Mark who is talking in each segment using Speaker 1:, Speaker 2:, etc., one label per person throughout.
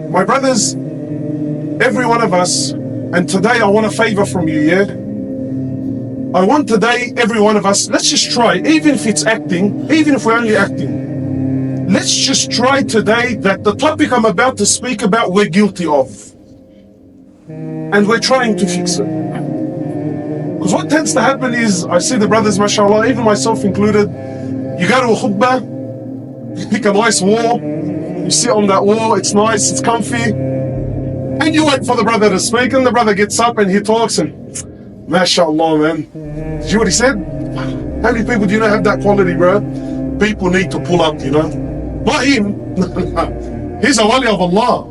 Speaker 1: My brothers, every one of us, and today I want a favor from you, yeah? I want today, every one of us, let's just try, even if it's acting, even if we're only acting, let's just try today that the topic I'm about to speak about, we're guilty of. And we're trying to fix it. Because what tends to happen is, I see the brothers, mashallah, even myself included, you go to a khutbah, you pick a nice wall, you sit on that wall, it's nice, it's comfy, and you wait for the brother to speak, and the brother gets up and he talks, and mashallah, man. Did you hear what he said? How many people do you know have that quality, bro? People need to pull up, you know? Not him. He's a wali of Allah.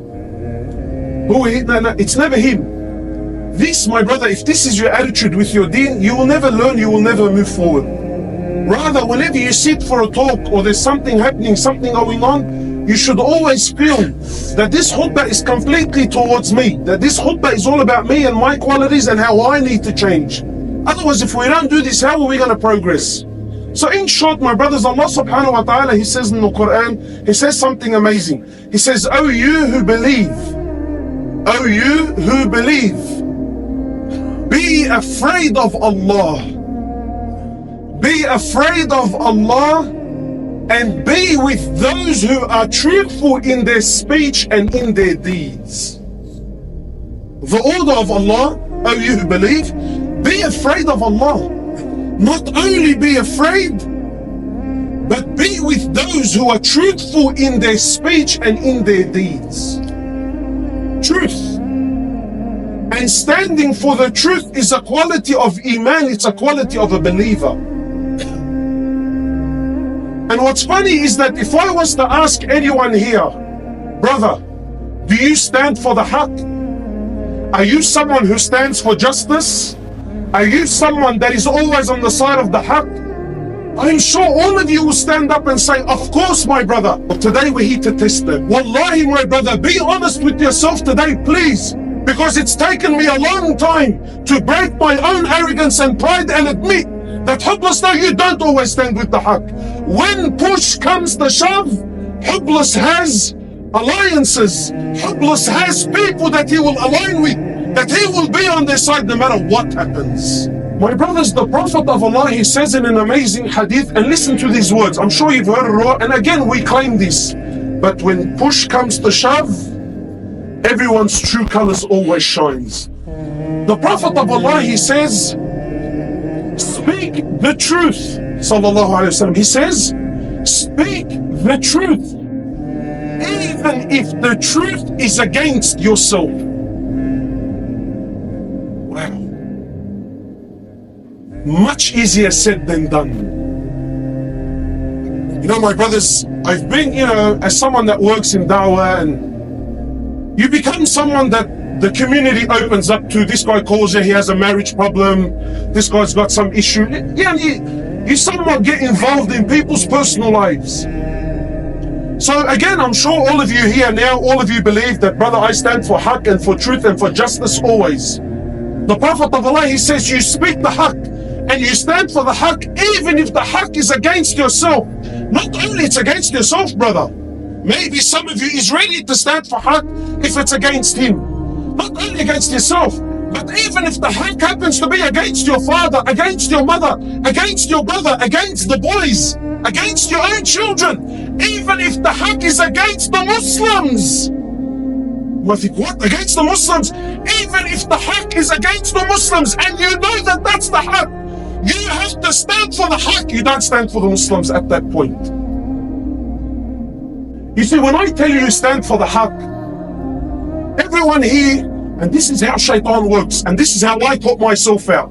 Speaker 1: Who he? No, it's never him. This, my brother, if this is your attitude with your deen, you will never learn, you will never move forward. Rather, whenever you sit for a talk or there's something happening, something going on, you should always feel that this khutbah is completely towards me, that this khutbah is all about me and my qualities and how I need to change. Otherwise, if we don't do this, how are we going to progress? So in short, my brothers, Allah subhanahu wa ta'ala, He says in the Quran, He says something amazing. He says, "O you who believe, O you who believe, be afraid of Allah. Be afraid of Allah and be with those who are truthful in their speech and in their deeds." The order of Allah, O you who believe, be afraid of Allah. Not only be afraid, but be with those who are truthful in their speech and in their deeds. Truth. And standing for the truth is a quality of Iman, it's a quality of a believer. And what's funny is that if I was to ask anyone here, brother, do you stand for the haqq? Are you someone who stands for justice? Are you someone that is always on the side of the haqq? I'm sure all of you will stand up and say, of course, my brother. But today we're here to test them. Wallahi, my brother, be honest with yourself today, please. Because it's taken me a long time to break my own arrogance and pride and admit that, Hoblos, no, you don't always stand with the haqq. When push comes to shove, Hoblos has alliances. Hoblos has people that he will align with, that he will be on their side no matter what happens. My brothers, the Prophet of Allah, he says in an amazing hadith, and listen to these words, I'm sure you've heard it, and again we claim this, but when push comes to shove, everyone's true colors always shines. The Prophet of Allah, he says, speak the truth, sallallahu alayhi wa sallam. He says, speak the truth, even if the truth is against yourself. Wow. Much easier said than done. You know, my brothers, I've been, as someone that works in da'wah, and you become someone that the community opens up to. This guy calls you, he has a marriage problem. This guy's got some issue. Yeah, you somewhat get involved in people's personal lives. So again, I'm sure all of you here now, all of you believe that, brother, I stand for haqq and for truth and for justice always. The Prophet of Allah, he says, you speak the haqq and you stand for the haqq, even if the haqq is against yourself. Not only it's against yourself, brother. Maybe some of you is ready to stand for haqq if it's against him. Not only against yourself, but even if the haqq happens to be against your father, against your mother, against your brother, against the boys, against your own children, even if the haqq is against the Muslims. I think, what? Against the Muslims? Even if the haqq is against the Muslims and you know that that's the haqq, you have to stand for the haqq. You don't stand for the Muslims at that point. You see, when I tell you stand for the haqq, everyone here, and this is how shaitan works, and this is how I taught myself out.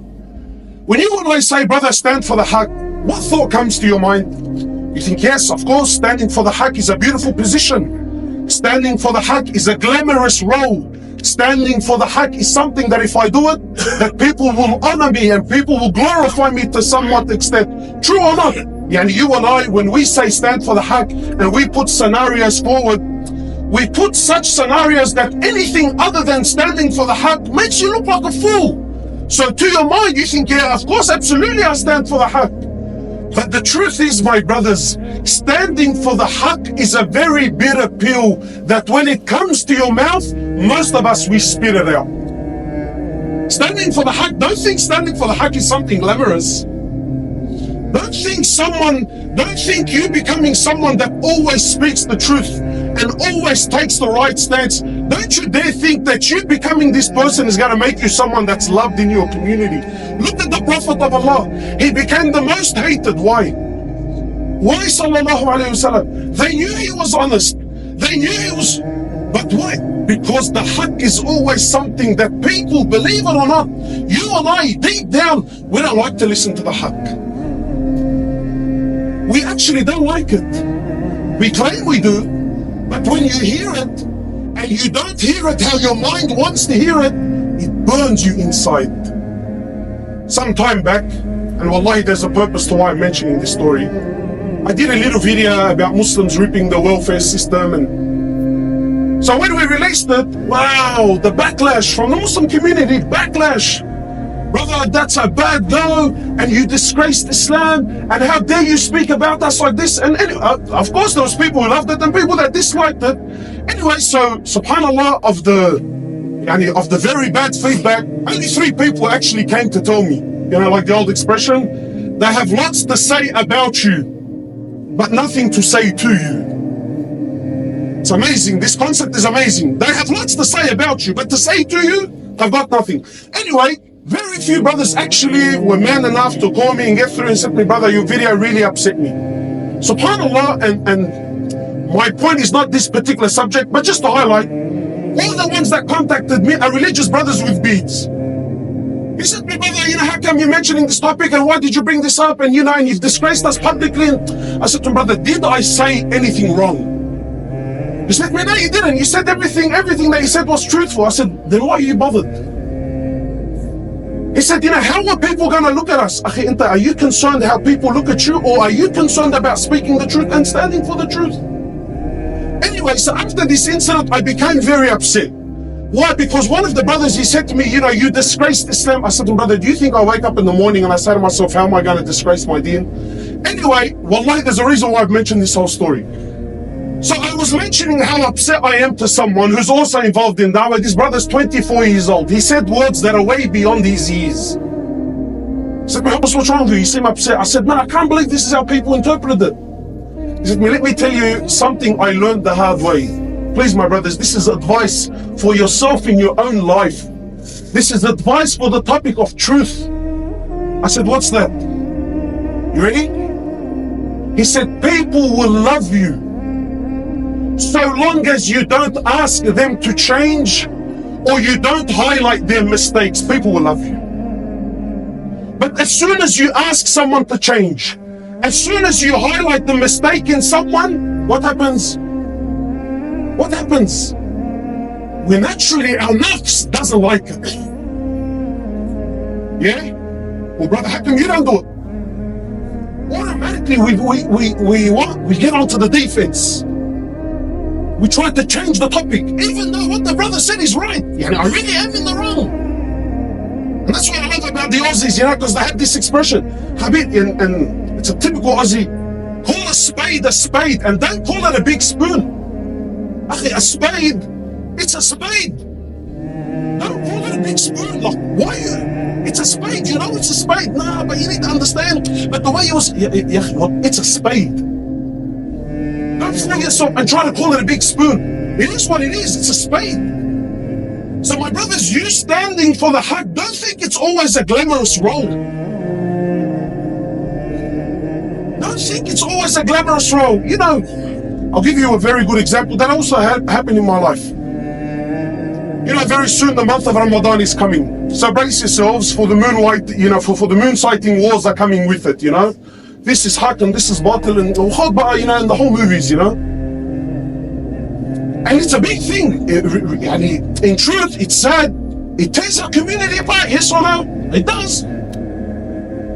Speaker 1: When you and I say, brother, stand for the haqq, what thought comes to your mind? You think, yes, of course, standing for the haqq is a beautiful position. Standing for the haqq is a glamorous role. Standing for the haqq is something that if I do it, that people will honor me and people will glorify me to somewhat extent. True or not? Yani you and I, when we say stand for the haqq and we put scenarios forward, we put such scenarios that anything other than standing for the haqq makes you look like a fool. So to your mind, you think, yeah, of course, absolutely I stand for the haqq. But the truth is, my brothers, standing for the haqq is a very bitter pill that when it comes to your mouth, most of us, we spit it out. Standing for the haqq, don't think standing for the haqq is something glamorous. Don't think you becoming someone that always speaks the truth and always takes the right stance. Don't you dare think that you becoming this person is going to make you someone that's loved in your community. Look at the Prophet of Allah. He became the most hated. Why? Why, sallallahu alayhi wasallam? They knew he was honest. They knew he was... But why? Because the haqq is always something that people, believe it or not, you and I, deep down, we don't like to listen to the haqq. We actually don't like it. We claim we do, but when you hear it, and you don't hear it how your mind wants to hear it, it burns you inside. Some time back, and wallahi there's a purpose to why I'm mentioning this story, I did a little video about Muslims ripping the welfare system, and so when we released it, wow, the backlash from the Muslim community, backlash. Brother, that's a bad go, and you disgraced Islam, and how dare you speak about us like this? And of course there was people who loved it and people that disliked it. Anyway, so subhanallah, of the very bad feedback, only 3 people actually came to tell me, you know, like the old expression, they have lots to say about you, but nothing to say to you. It's amazing. This concept is amazing. They have lots to say about you, but to say to you, they've got nothing. Anyway, very few brothers actually were man enough to call me and get through and say, brother, your video really upset me. SubhanAllah, and my point is not this particular subject, but just to highlight, all the ones that contacted me are religious brothers with beads. He said, brother, you know, how come you're mentioning this topic, and why did you bring this up, and you know, and you've disgraced us publicly? And I said to him, brother, did I say anything wrong? He said, no, you didn't. You said everything that you said was truthful. I said, then why are you bothered? He said, you know, how are people going to look at us? Are you concerned how people look at you, or are you concerned about speaking the truth and standing for the truth? Anyway, so after this incident, I became very upset. Why? Because one of the brothers, he said to me, you know, you disgraced Islam. I said to him, brother, do you think I wake up in the morning and I say to myself, how am I going to disgrace my deen? Anyway, wallahi, there's a reason why I've mentioned this whole story. So I was mentioning how upset I am to someone who's also involved in dawah. This brother's 24 years old. He said words that are way beyond his years. He said, Mohammed, what's wrong with you? You seem upset. I said, man, I can't believe this is how people interpret it. He said, let me tell you something I learned the hard way. Please, my brothers, this is advice for yourself in your own life. This is advice for the topic of truth. I said, what's that? You ready? He said, people will love you so long as you don't ask them to change, or you don't highlight their mistakes. People will love you. But as soon as you ask someone to change, as soon as you highlight the mistake in someone, what happens? What happens? We naturally, our nafs doesn't like it. Yeah? Well, brother, how come you don't do it? Automatically we get onto the defense. We try to change the topic, even though what the brother said is right. You know, I really am in the wrong. And that's what I love about the Aussies, you know, because they have this expression, Habib, and it's a typical Aussie, call a spade, and don't call it a big spoon. A spade, it's a spade. Don't call it a big spoon. Like, why? It's a spade, you know, it's a spade. Nah, but you need to understand. But the way you was, it's a spade. Don't fool yourself and try to call it a big spoon. It is what it is. It's a spade. So my brothers, you standing for the haqq, don't think it's always a glamorous role. Don't think it's always a glamorous role. You know, I'll give you a very good example that also happened in my life. You know, very soon the month of Ramadan is coming. So brace yourselves for the moonlight, you know, for the moon sighting wars are coming with it, you know. This is haqq and this is batil and you know, and the whole movies, you know. And it's a big thing. In truth, it's sad. It tears our community apart, yes or no? It does.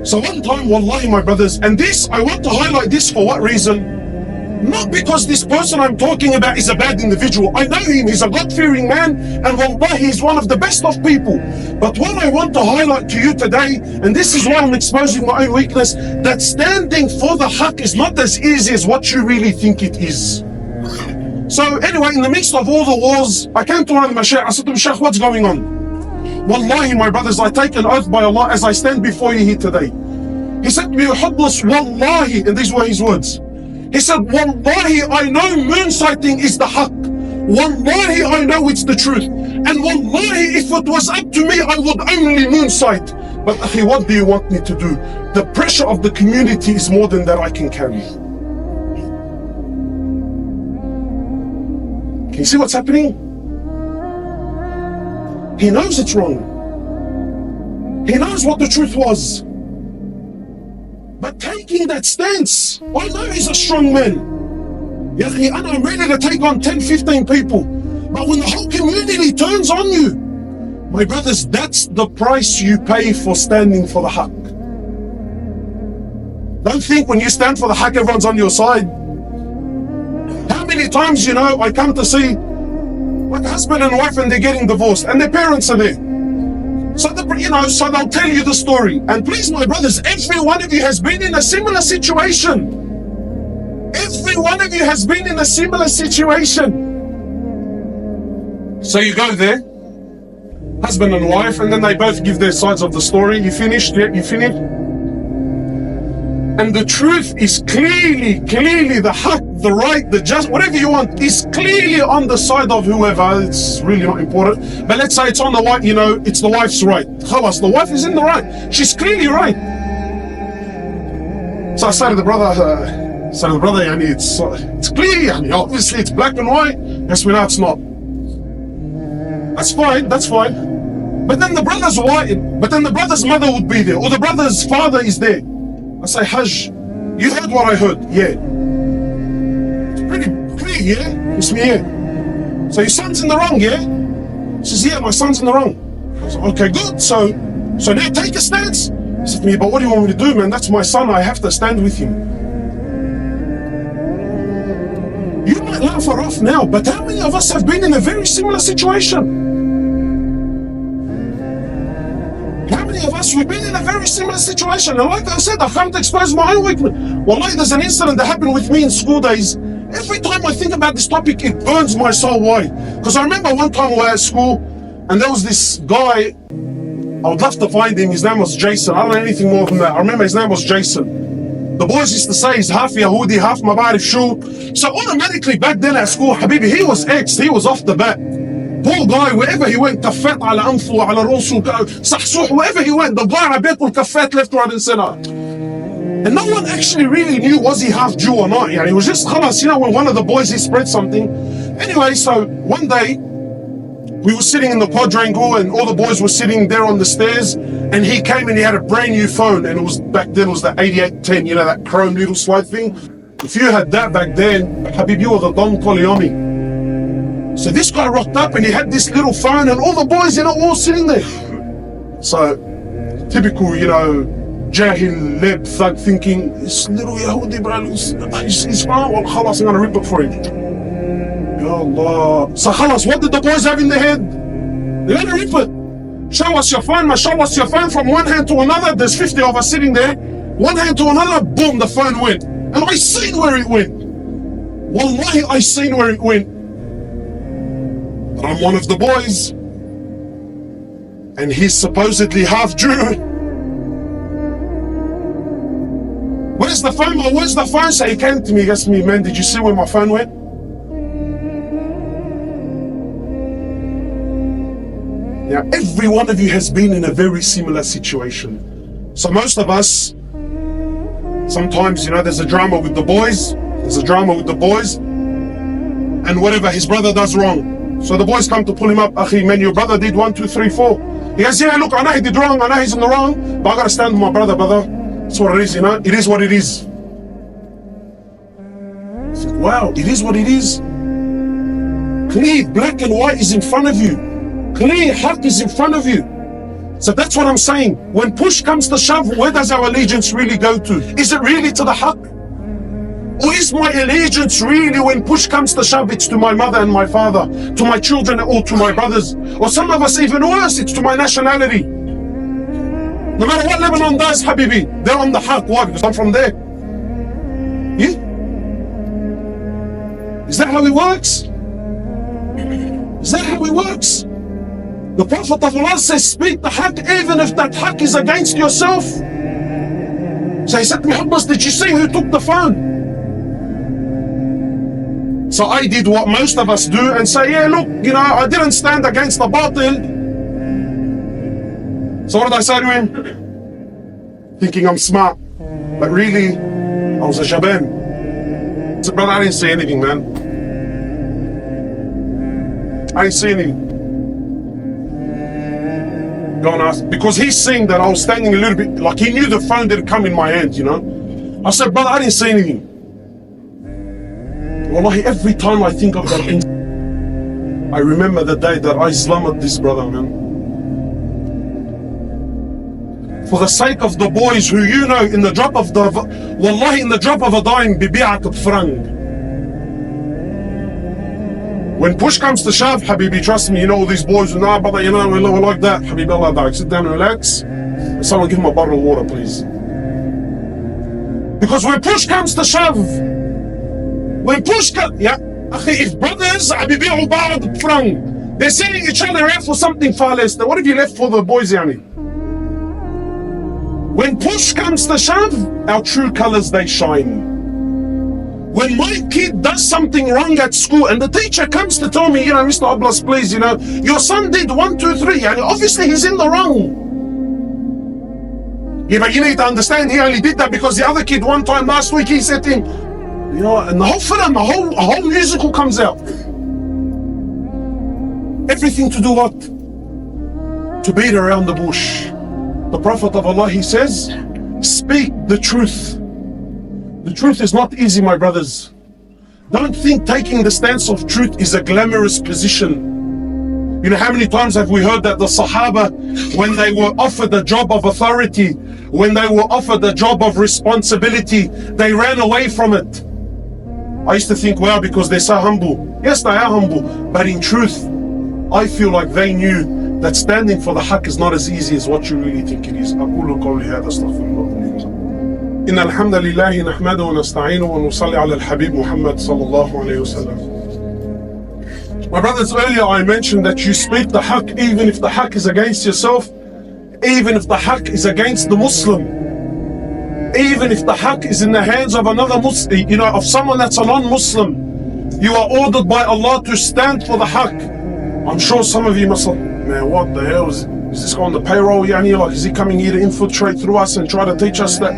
Speaker 1: So one time, wallahi, my brothers, and this, I want to highlight this for what reason? Not because this person I'm talking about is a bad individual. I know him, he's a God-fearing man, and wallahi, he's one of the best of people. But what I want to highlight to you today, and this is why I'm exposing my own weakness, that standing for the haqq is not as easy as what you really think it is. So anyway, in the midst of all the wars, I came to one of my shaykh, I said to him, Shaykh, what's going on? Wallahi, my brothers, I take an oath by Allah as I stand before you here today. He said to me, Hoblos, wallahi, and these were his words. He said, wallahi, I know moon sighting is the haqq. Wallahi, I know it's the truth. And wallahi, if it was up to me, I would only moon sight. But akhi, what do you want me to do? The pressure of the community is more than that I can carry. Can you see what's happening? He knows it's wrong. He knows what the truth was. But taking that stance, I know he's a strong man. Yahi, I'm ready to take on 10, 15 people. But when the whole community turns on you, my brothers, that's the price you pay for standing for the haqq. Don't think when you stand for the haqq, everyone's on your side. How many times, I come to see like husband and wife and they're getting divorced and their parents are there. So so they'll tell you the story. And please, my brothers, every one of you has been in a similar situation. Every one of you has been in a similar situation. So you go there, husband and wife, and then they both give their sides of the story. You finished? Yeah, you finished? And the truth is clearly the haqq, the right, the just, whatever you want, is clearly on the side of whoever. It's really not important. But let's say it's on the wife, it's the wife's right. Khalas, the wife is in the right. She's clearly right. So I say to the brother, it's clear, obviously it's black and white. Yes, we know it's not. That's fine. But then the brother's mother would be there, or the brother's father is there. I say, Hajj, you heard what I heard? Yeah. It's pretty clear, yeah? It's me, yeah. So your son's in the wrong, yeah? He says, yeah, my son's in the wrong. I said, okay, good. So now take a stance. He said to me, but what do you want me to do, man? That's my son, I have to stand with him. You might laugh her off now, but how many of us have been in a very similar situation? How many of us, we've been in a very similar situation? And like I said, I come to expose my own weakness. Wallahi, there's an incident that happened with me in school days. Every time I think about this topic, it burns my soul. Why? Because I remember one time we were at school, and there was this guy, I would love to find him, his name was Jason. I don't know anything more than that. I remember his name was Jason. The boys used to say he's half Yahudi, half Mabarif Shu. So automatically back then at school, Habibi, he was X, he was off the bat. Poor guy, wherever he went, كفات على أنفه وعلى رأسه, صحصوح, wherever he went, the guy بياكل كفات left, right and center. And no one actually really knew was he half Jew or not. It was just khalas, when one of the boys, he spread something. Anyway, so one day, we were sitting in the quadrangle and all the boys were sitting there on the stairs, and he came and he had a brand new phone, and it was back then, it was the 8810, that chrome little slide thing. If you had that back then, Habib, you were the Don Corleone. So this guy rocked up and he had this little phone and all the boys, all sitting there. So, typical, Jahil, leb, thug thinking, this little Yahudi, bro, he's fine, well, khalas, I'm gonna rip it for him. Ya Allah. So khalas, what did the boys have in their head? They're gonna rip it. Show us your phone, mashallah, your phone from one hand to another. There's 50 of us sitting there. One hand to another, boom, the phone went. And I seen where it went. Wallahi, I seen where it went. But I'm one of the boys, and he's supposedly half Jew. Where's the phone? Where's the phone? So he came to me, he asked me, man, did you see where my phone went? Now, every one of you has been in a very similar situation. So most of us, sometimes, there's a drama with the boys, and whatever his brother does wrong. So the boys come to pull him up. Akhi, man, your brother did 1, 2, 3, 4. He goes, yeah, look, I know he did wrong. I know he's in the wrong, but I gotta stand with my brother. That's what it is, It is what it is. I said, wow, it is what it is. Clear, black and white is in front of you. Clear, haqq is in front of you. So that's what I'm saying. When push comes to shove, where does our allegiance really go to? Is it really to the haqq? Or is my allegiance really, when push comes to shove, it's to my mother and my father, to my children or to my brothers? Or some of us even worse, it's to my nationality. No matter what Lebanon does, Habibi, they're on the haq. Why? Because I'm from there. Yeah? Is that how it works? Is that how it works? The Prophet of Allah says, speak the haq even if that haq is against yourself. So he said to me, Hoblos, did you see who took the phone? So I did what most of us do and say, yeah, look, you know, I didn't stand against the batil. So what did I say to him? Thinking I'm smart, but really, I was a shaban. I said, brother, I didn't say anything, man. I didn't say anything. Go and ask, because he's saying that I was standing a little bit, like he knew the phone didn't come in my hand, you know. I said, brother, I didn't say anything. Wallahi, every time I think of that incident, I remember the day that I Islamed this brother, man. For the sake of the boys who, you know, in the drop of the, wallahi, in the drop of a dime, bibi'at b'frang. When push comes to shove, Habibi, trust me, you know, all these boys, nah, brother, you know, we're like that. Habibi, Allah da'ak, sit down and relax. And someone give him a bottle of water, please. Because when push comes to shove, when push comes, yeah, if brothers, Habibi, uba'ad b'frang, they're selling each other out for something far less. Then what have you left for the boys, yani? When push comes to shove, our true colors, they shine. When my kid does something wrong at school and the teacher comes to tell me, you know, Mr. Hoblos, please, you know, your son did 1, 2, 3, and obviously he's in the wrong. Yeah, but you need to understand, he only did that because the other kid one time last week, he said to him, you know, and the whole film, a whole musical comes out. Everything to do what? To beat around the bush. The Prophet of Allah, he says, speak the truth. The truth is not easy, my brothers. Don't think taking the stance of truth is a glamorous position. You know, how many times have we heard that the Sahaba, when they were offered a job of authority, when they were offered a job of responsibility, they ran away from it. I used to think, wow, because they're so humble. Yes, they are humble, but in truth, I feel like they knew that standing for the haqq is not as easy as what you really think it is. أقول قولي هذا أستغفر الله. إن الحمد لله نحمده ونستعينه ونصلي على الحبيب محمد صلى الله عليه وسلم. My brothers, earlier I mentioned that you speak the haqq even if the haqq is against yourself, even if the haqq is against the Muslim, even if the haqq is in the hands of another Muslim, you know, of someone that's a non-Muslim. You are ordered by Allah to stand for the haqq. I'm sure some of you must have, man, what the hell is this guy on the payroll? Yani, like, is he coming here to infiltrate through us and try to teach us that?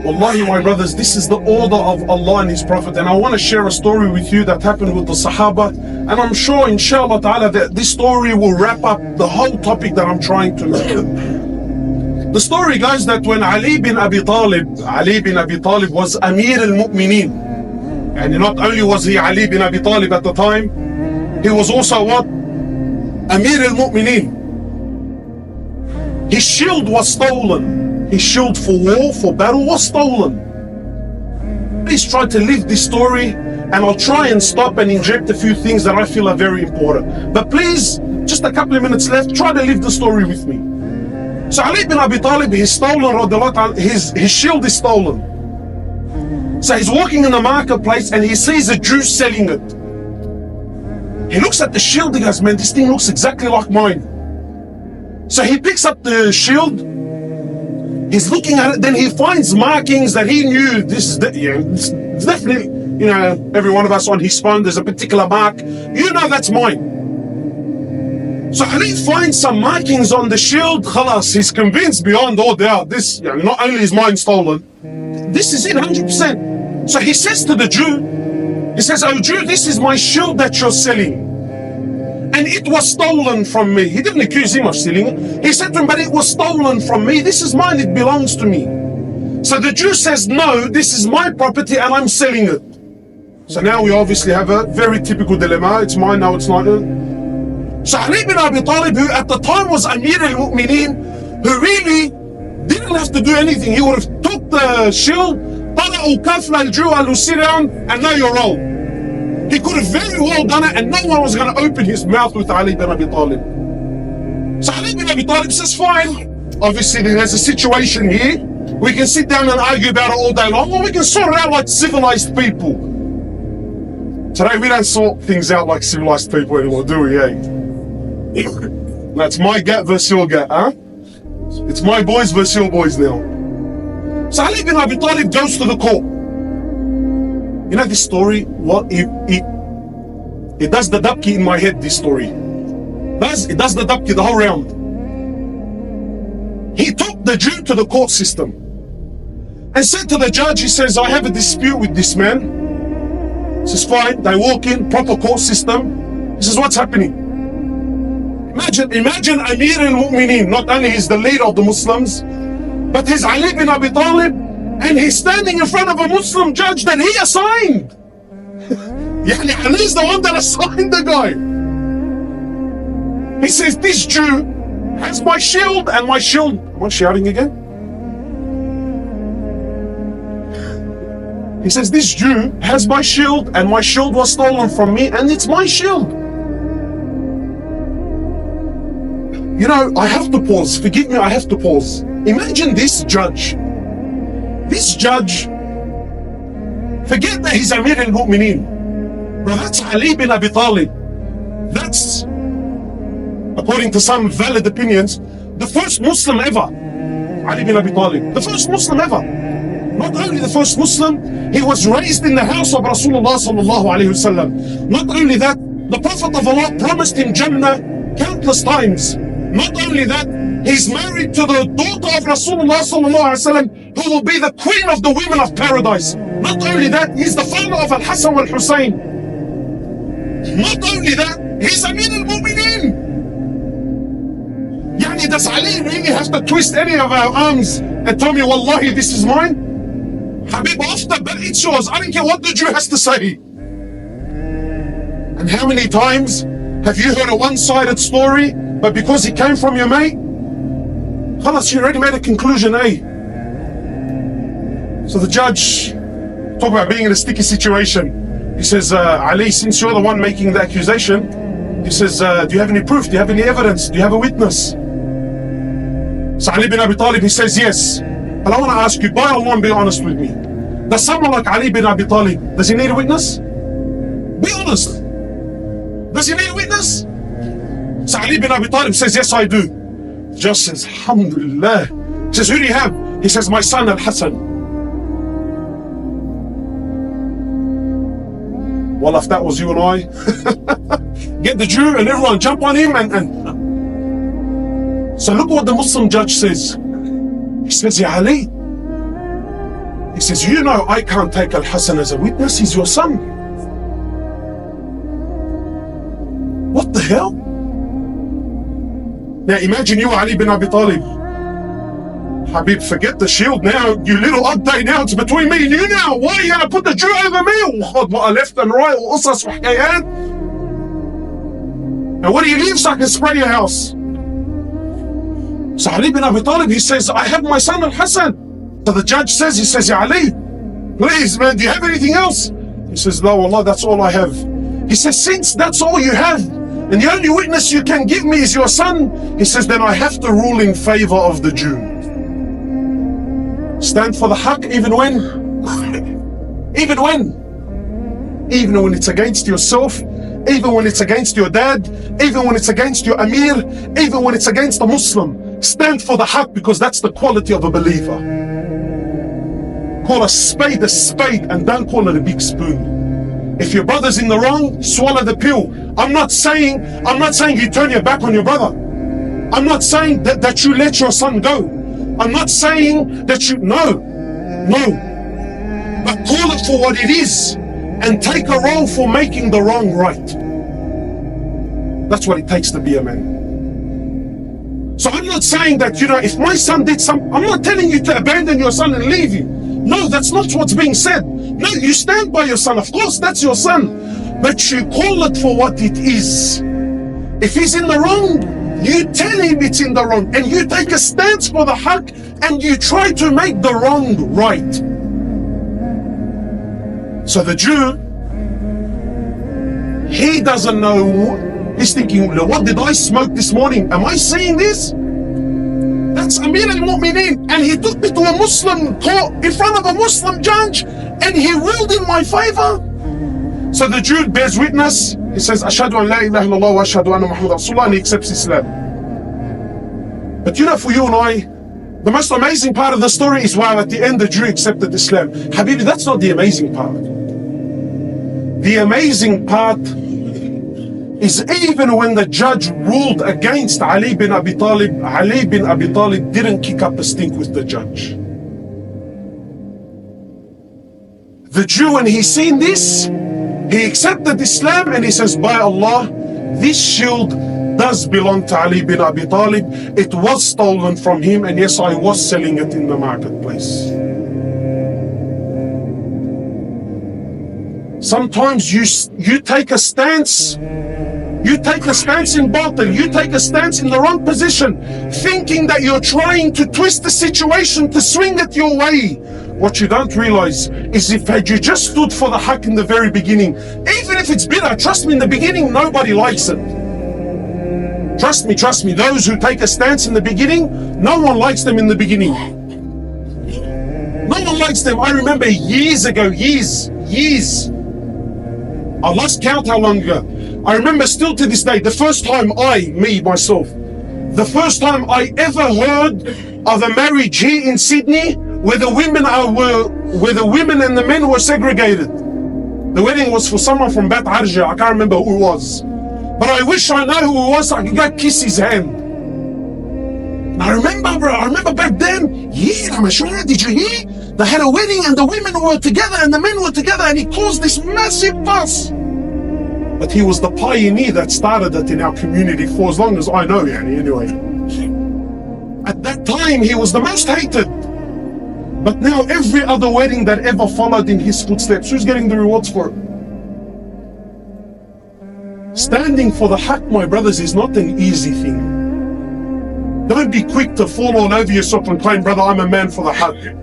Speaker 1: Wallahi, my brothers, this is the order of Allah and His Prophet. And I want to share a story with you that happened with the Sahaba. And I'm sure, inshallah ta'ala, that this story will wrap up the whole topic that I'm trying to make. The story goes that when Ali bin Abi Talib was Amir al-Mu'mineen. And not only was he Ali bin Abi Talib at the time, he was also what? Amir al-Mu'mineen. His shield was stolen. His shield for war, for battle was stolen. Please try to live this story, and I'll try and stop and inject a few things that I feel are very important. But please, just a couple of minutes left, try to live the story with me. So Ali bin Abi Talib, he's stolen, his shield is stolen. So he's walking in the marketplace and he sees a Jew selling it. He looks at the shield, he goes, man, this thing looks exactly like mine. So he picks up the shield, he's looking at it, then he finds markings that he knew this is, it's definitely, you know, every one of us on his phone, there's a particular mark, you know that's mine. So Ali finds some markings on the shield, khalas, he's convinced beyond all doubt, this, you know, not only is mine stolen, this is it 100%. So he says to the Jew, he says, oh Jew, this is my shield that you're selling. And it was stolen from me. He didn't accuse him of stealing it. He said to him, but it was stolen from me. This is mine, it belongs to me. So the Jew says, no, this is my property and I'm selling it. So now we obviously have a very typical dilemma. It's mine, now it's not. So Ali bin Abi Talib, who at the time was Amir al-Mu'mineen, who really didn't have to do anything. He would have took the shield, طلع وكفل الجو قال له sit down and now you're roll. He could have very well done it and no one was going to open his mouth with Ali bin Abi Talib. So Ali bin Abi Talib says fine. Obviously there's a situation here. We can sit down and argue about it all day long, or we can sort it out like civilized people. Today we don't sort things out like civilized people anymore, do we, eh? That's my gap versus your gap, huh? It's my boys versus your boys now. So Ali bin Abi Talib goes to the court. You know this story, what it does the dabki in my head, this story. It does the dabki the whole round. He took the Jew to the court system and said to the judge, he says, I have a dispute with this man. He says, fine. They walk in, proper court system. He says, what's happening? Imagine Amir al-Mu'mineen, not only he's the leader of the Muslims, but he's Ali bin Abi Talib, and he's standing in front of a Muslim judge that he assigned. Yani Ali's the one that assigned the guy. He says, this Jew has my shield and my shield. Am I shouting again? He says, this Jew has my shield and my shield was stolen from me and it's my shield. You know, I have to pause. Forgive me, I have to pause. Imagine this judge. This judge, forget that he's Amir al-Mu'mineen. Bro, that's Ali bin Abi Talib. That's, according to some valid opinions, the first Muslim ever. Ali bin Abi Talib, the first Muslim ever. Not only the first Muslim, he was raised in the house of Rasulullah sallallahu alayhi wasallam. Not only that, the Prophet of Allah promised him Jannah countless times. Not only that, he's married to the daughter of Rasulullah sallallahu alayhi wasallam, who will be the queen of the women of paradise. Not only that, he's the father of Al-Hassan al-Hussein. Not only that, he's Amir al-Mu'mineen. Yani, does Ali really have to twist any of our arms and tell me, wallahi, this is mine? Habib, after, but it's yours. I don't care what the Jew has to say. And how many times have you heard a one-sided story, but because it came from your mate, khalas, you already made a conclusion, eh? So the judge, talk about being in a sticky situation. He says, Ali, since you're the one making the accusation, he says, do you have any proof? Do you have any evidence? Do you have a witness? So Ali bin Abi Talib, he says, yes. But I want to ask you, by Allah, be honest with me. Does someone like Ali bin Abi Talib, does he need a witness? Be honest. Does he need a witness? So Ali bin Abi Talib says, yes, I do. Just says, alhamdulillah. He says, who do you have? He says, my son Al-Hassan. Well, if that was you and I, get the Jew and everyone jump on him and so look what the Muslim judge says. He says, Ya Ali, he says, you know I can't take Al-Hassan as a witness, he's your son. What the hell? Now imagine you, Ali bin Abi Talib. Habib, forget the shield now, you little update now, it's between me and you now. Why are you gonna put the Jew over me? Left and right, and what do you leave so I can spray your house? So Ali bin Abi Talib, he says, I have my son Al-Hassan. So the judge says, he says, Ya Ali, please man, do you have anything else? He says, no, Allah, that's all I have. He says, since that's all you have, and the only witness you can give me is your son, he says, then I have to rule in favor of the Jew. Stand for the haqq even when? Even when? Even when it's against yourself, even when it's against your dad, even when it's against your Amir, even when it's against a Muslim. Stand for the haqq, because that's the quality of a believer. Call a spade and don't call it a big spoon. If your brother's in the wrong, swallow the pill. I'm not saying you turn your back on your brother. I'm not saying that you let your son go. I'm not saying that no. But call it for what it is and take a role for making the wrong right. That's what it takes to be a man. So I'm not saying that, if my son did something, I'm not telling you to abandon your son and leave him. No, that's not what's being said. No, you stand by your son. Of course, that's your son. But you call it for what it is. If he's in the wrong, you tell him it's in the wrong, and you take a stance for the haqq, and you try to make the wrong right. So the Jew, he doesn't know. He's thinking, what did I smoke this morning? Am I seeing this? That's Amir al-Mu'mineen. And he took me to a Muslim court in front of a Muslim judge, and he ruled in my favor. So the Jew bears witness. He says, Ashhadu an la ilaha illallah wa ashhadu anna Muhammad Rasulullah, and he accepts Islam. But for you and I, the most amazing part of the story is while at the end the Jew accepted Islam. Habibi, that's not the amazing part. The amazing part is even when the judge ruled against Ali bin Abi Talib, Ali bin Abi Talib didn't kick up a stink with the judge. The Jew, when he seen this, he accepted Islam and he says, by Allah, this shield does belong to Ali bin Abi Talib. It was stolen from him, and yes, I was selling it in the marketplace. Sometimes you take a stance. You take a stance in batil. You take a stance in the wrong position, thinking that you're trying to twist the situation to swing it your way. What you don't realize is if had you just stood for the haqq in the very beginning, even if it's bitter, trust me, in the beginning, nobody likes it. Trust me, those who take a stance in the beginning, no one likes them in the beginning. No one likes them. I remember years ago, years. I lost count how long ago. I remember still to this day, the first time the first time I ever heard of a marriage here in Sydney where the women and the men were segregated. The wedding was for someone from Bat Arja. I can't remember who it was. But I wish I know who it was so I could go kiss his hand. I remember back then, I'm sure, did you hear? They had a wedding and the women were together and the men were together, and he caused this massive fuss. But he was the pioneer that started it in our community for as long as I know, anyway. At that time, he was the most hated. But now every other wedding that ever followed in his footsteps, who's getting the rewards for it? Standing for the haqq, my brothers, is not an easy thing. Don't be quick to fall all over yourself and claim, brother, I'm a man for the haqq.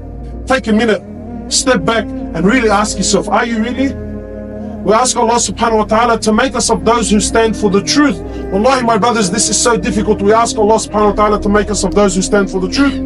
Speaker 1: Take a minute, step back and really ask yourself, are you really? We ask Allah subhanahu wa ta'ala to make us of those who stand for the truth. Wallahi, my brothers, this is so difficult. We ask Allah subhanahu wa ta'ala to make us of those who stand for the truth.